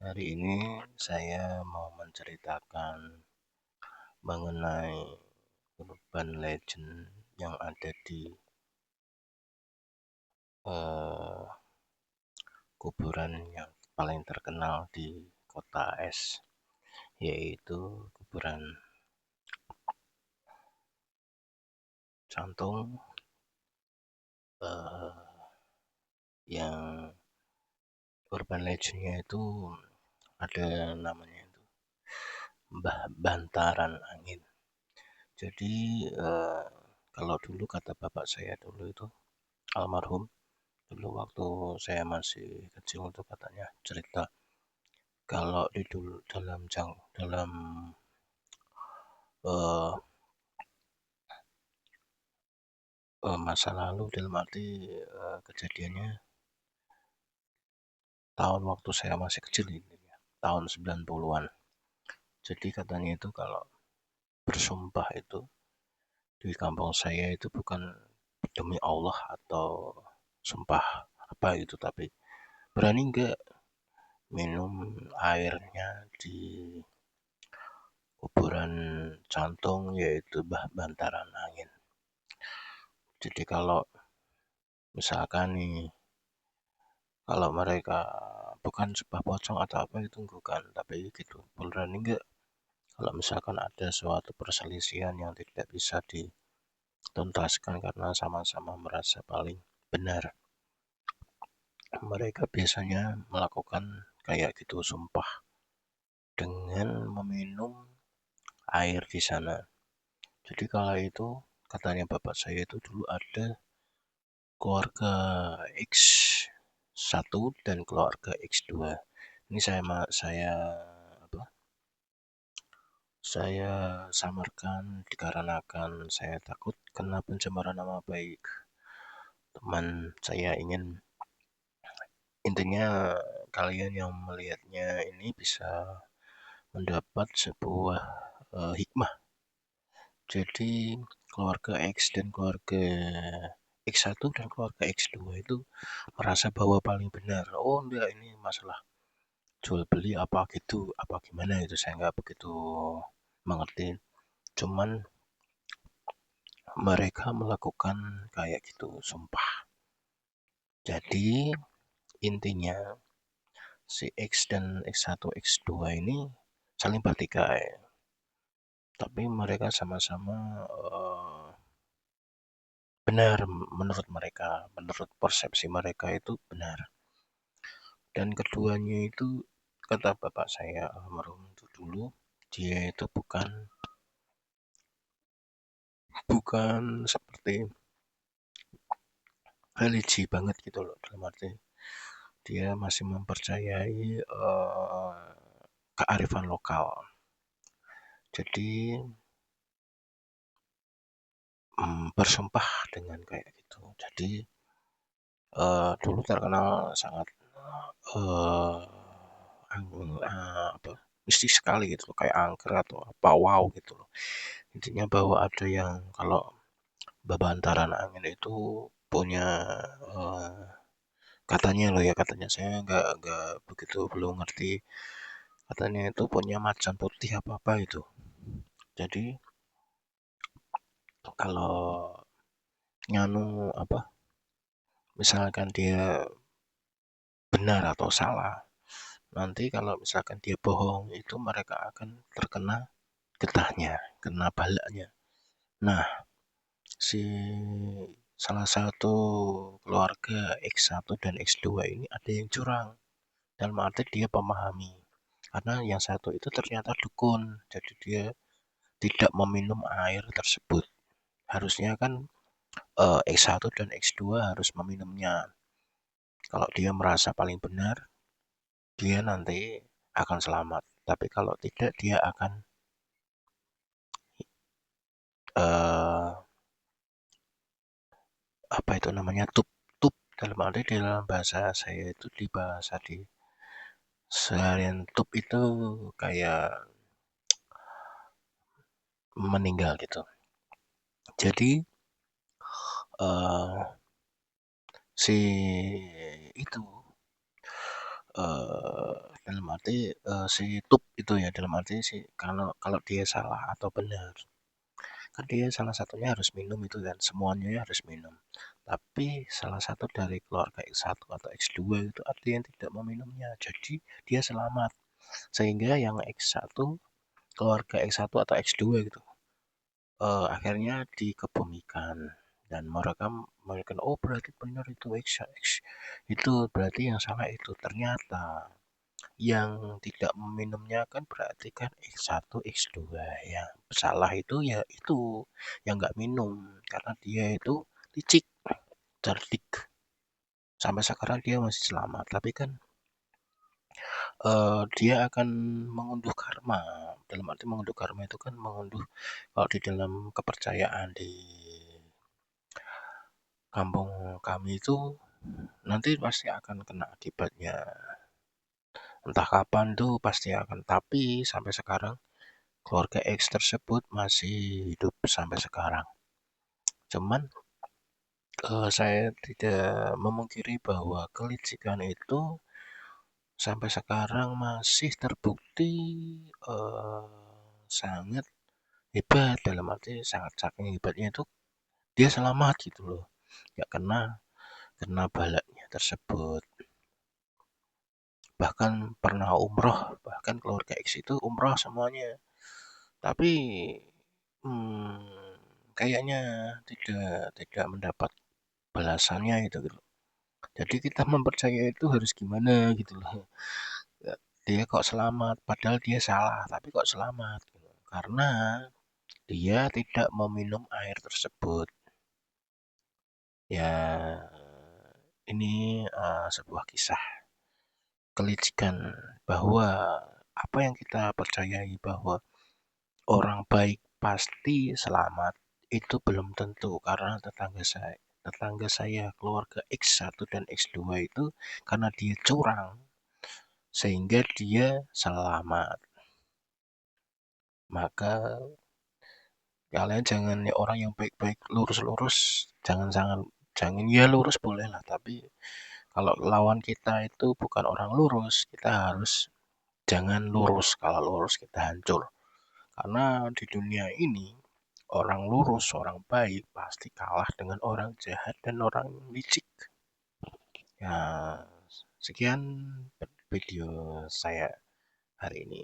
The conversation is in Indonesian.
Hari ini saya mau menceritakan mengenai urban legend yang ada di eh, kuburan yang paling terkenal di kota es, yaitu kuburan Cantung, eh, yang urban legendnya itu ada namanya itu Mbah Bantaran Angin. Jadi kalau dulu kata bapak saya dulu itu almarhum, dulu waktu saya masih kecil itu katanya cerita kalau di dulu dalam uh, masa lalu, dalam arti kejadiannya tahun waktu saya masih kecil ini ya, tahun 90-an. Jadi katanya itu kalau bersumpah itu di kampung saya itu bukan demi Allah atau sumpah apa itu, tapi berani nggak minum airnya di kuburan Cantung, yaitu Bantaran Angin. Jadi kalau misalkan nih, kalau mereka bukan sebuah pocong atau apa itu bukan, tapi gitu berani enggak kalau misalkan ada suatu perselisihan yang tidak bisa dituntaskan karena sama-sama merasa paling benar, mereka biasanya melakukan kayak gitu sumpah dengan meminum air di sana. Jadi kala itu katanya bapak saya itu dulu ada keluarga X1 dan keluarga X2. Ini saya apa? Saya samarkan dikarenakan saya takut kena pencemaran nama baik. Teman saya ingin, intinya kalian yang melihatnya ini bisa mendapat sebuah hikmah. Jadi keluarga X dan keluarga X1 dan keluarga X2 itu merasa bahwa paling benar. Oh enggak, ini masalah jual beli apa gitu, apa gimana itu saya nggak begitu mengerti. Cuman mereka melakukan kayak gitu, sumpah. Jadi intinya si X dan X1, X2 ini saling bertikai. Tapi mereka sama-sama benar menurut mereka, menurut persepsi mereka itu benar. Dan keduanya itu kata bapak saya almarhum itu dulu, dia itu bukan bukan seperti religi banget gitu loh, dalam arti dia masih mempercayai kearifan lokal. Jadi bersumpah dengan kayak gitu. Jadi dulu terkenal sangat eh, apa, mistis sekali gitu loh, kayak angker atau apa wow gitu loh. Intinya bahwa ada yang kalau Babantaran Angin itu punya eh, katanya loh ya, katanya saya nggak begitu belum ngerti, katanya itu punya macan putih apa apa itu. Jadi kalau nganu apa, misalkan dia benar atau salah, nanti kalau misalkan dia bohong itu mereka akan terkena getahnya, kena balaknya. Nah, si salah satu keluarga X1 dan X2 ini ada yang curang, dalam arti dia pemahami. Karena yang satu itu ternyata dukun, jadi dia tidak meminum air tersebut. Harusnya kan X1 dan X2 harus meminumnya. Kalau dia merasa paling benar, dia nanti akan selamat. Tapi kalau tidak, dia akan eh, apa itu namanya, tup tup, dalam arti di dalam bahasa saya itu, di bahasa di seharian, tup itu kayak meninggal gitu. Jadi si itu dalam arti si tub itu ya, dalam arti si kalau kalau dia salah atau benar. Kan dia salah satunya harus minum itu kan, semuanya harus minum. Tapi salah satu dari keluarga X1 atau X2 itu ada yang tidak meminumnya. Jadi dia selamat. Sehingga yang X1, keluarga X1 atau X2 gitu, akhirnya dikebumikan dan mereka mereka oh berarti benar itu X itu berarti yang salah itu ternyata yang tidak meminumnya kan berarti kan X1 X2 ya salah itu ya itu yang nggak minum karena dia itu licik cerdik sampai sekarang dia masih selamat tapi kan dia akan mengunduh karma dalam arti mengunduh karma itu kan mengunduh kalau di dalam kepercayaan di kampung kami itu nanti pasti akan kena akibatnya. Entah kapan tuh pasti akan. Tapi sampai sekarang keluarga X tersebut masih hidup sampai sekarang. Cuman saya tidak memungkiri bahwa kelicikan itu sampai sekarang masih terbukti sangat hebat dalam arti sangat saking hebatnya itu dia selamat gitu loh, nggak kena kena balaknya tersebut. Bahkan pernah umroh, bahkan keluarga X itu umroh semuanya. Tapi kayaknya tidak tidak mendapat balasannya itu gitu. Jadi kita mempercaya itu harus gimana gitu loh. Dia kok selamat, padahal dia salah, tapi kok selamat. Gitu. Karena dia tidak meminum air tersebut. Ya, ini sebuah kisah kelicikan bahwa apa yang kita percayai bahwa orang baik pasti selamat itu belum tentu karena tetangga saya keluarga X1 dan X2 itu karena dia curang sehingga dia selamat. Maka kalian jangan ya orang yang baik-baik lurus-lurus jangan jangan ya lurus boleh lah tapi kalau lawan kita itu bukan orang lurus kita harus jangan lurus kalau lurus kita hancur. Karena di dunia ini, orang lurus, orang baik pasti kalah dengan orang jahat dan orang licik. Ya, sekian video saya hari ini.